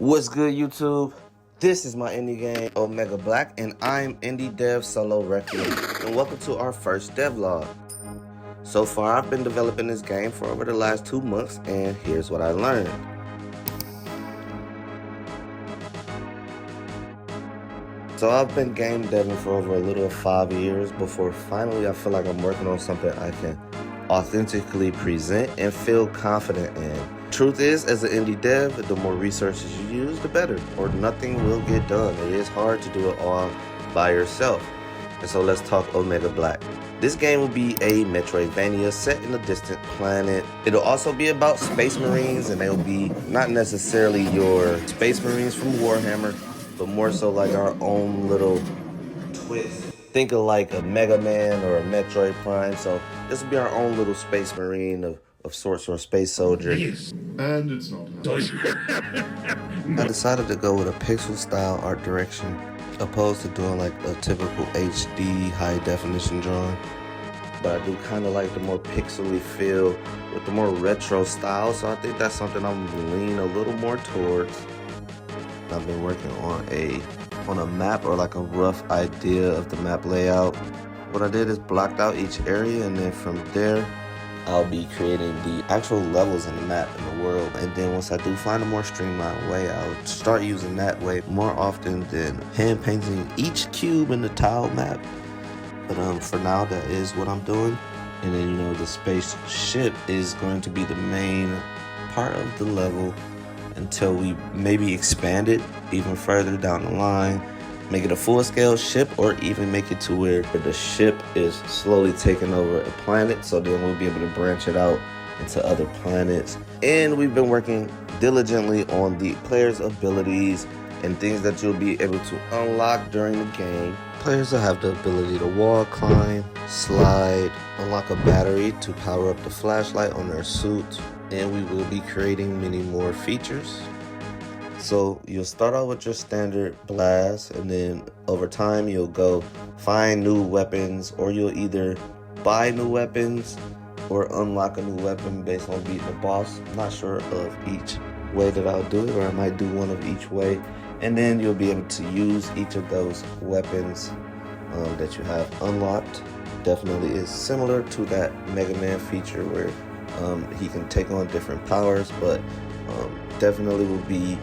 What's good, YouTube? This is my indie game, Omega Black, and I'm Indie Dev Solo Requiem, and welcome to our first devlog. So far, I've been developing this game for over the last 2 months, and here's what I learned. So I've been game deving for over a little of 5 years before finally I feel like I'm working on something I can authentically present and feel confident in. Truth is, as an indie dev, the more resources you use, the better, or nothing will get done. It is hard to do it all by yourself. And so let's talk Omega Black. This game will be a Metroidvania set in a distant planet. It'll also be about space marines, and they'll be not necessarily your space marines from Warhammer, but more so like our own little twist. Think of like a Mega Man or a Metroid Prime. So this will be our own little space marine of sorts, or a space soldier. Yes, and it's not. I decided to go with a pixel style art direction opposed to doing like a typical HD high definition drawing. But I do kind of like the more pixely feel with the more retro style, so I think that's something I'm leaning a little more towards. I've been working on a map, or like a rough idea of the map layout. What I did is blocked out each area, and then from there I'll be creating the actual levels in the map in the world. And then once I do find a more streamlined way, I'll start using that way more often than hand painting each cube in the tile map. But for now, that is what I'm doing. And then, the spaceship is going to be the main part of the level until we maybe expand it even further down the line, make it a full-scale ship, or even make it to where the ship is slowly taking over a planet, so then we'll be able to branch it out into other planets. And we've been working diligently on the player's abilities and things that you'll be able to unlock during the game. Players will have the ability to wall climb, slide, unlock a battery to power up the flashlight on their suit, and we will be creating many more features. So you'll start out with your standard blast, and then over time you'll go find new weapons, or you'll either buy new weapons or unlock a new weapon based on beating the boss. I'm not sure of each way that I'll do it, or I might do one of each way. And then you'll be able to use each of those weapons that you have unlocked. Definitely is similar to that Mega Man feature where he can take on different powers, but definitely will be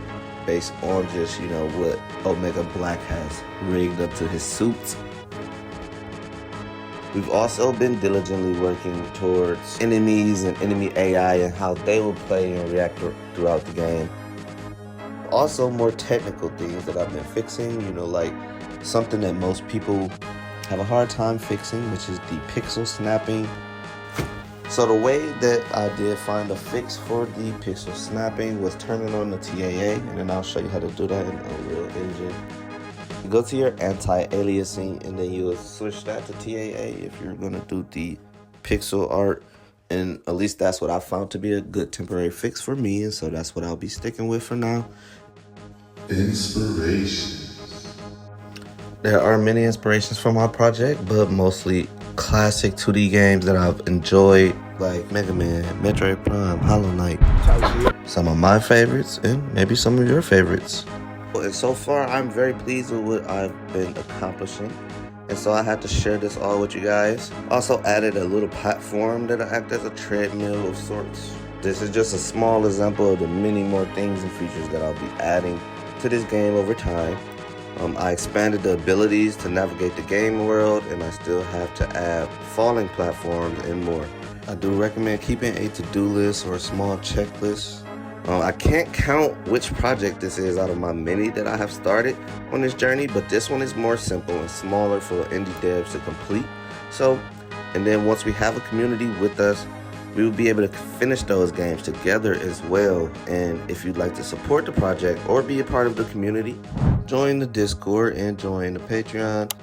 based on just, what Omega Black has rigged up to his suits. We've also been diligently working towards enemies and enemy AI and how they will play and react throughout the game. Also, more technical things that I've been fixing, like something that most people have a hard time fixing, which is the pixel snapping. So the way that I did find a fix for the pixel snapping was turning on the TAA, and then I'll show you how to do that in Unreal Engine. You go to your anti-aliasing, and then you'll switch that to TAA if you're gonna do the pixel art. And at least that's what I found to be a good temporary fix for me, and so that's what I'll be sticking with for now. Inspirations. There are many inspirations for my project, but mostly classic 2D games that I've enjoyed, like Mega Man, Metroid Prime, Hollow Knight. Some of my favorites, and maybe some of your favorites. And so far, I'm very pleased with what I've been accomplishing. And so I had to share this all with you guys. Also added a little platform that'll act as a treadmill of sorts. This is just a small example of the many more things and features that I'll be adding to this game over time. I expanded the abilities to navigate the game world, and I still have to add falling platforms and more. I do recommend keeping a to-do list or a small checklist. I can't count which project this is out of my many that I have started on this journey, but this one is more simple and smaller for indie devs to complete. So, and then once we have a community with us, we will be able to finish those games together as well. And if you'd like to support the project or be a part of the community, join the Discord and join the Patreon,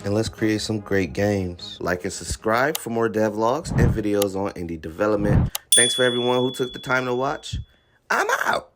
and let's create some great games. Like and subscribe for more devlogs and videos on indie development. Thanks for everyone who took the time to watch. I'm out.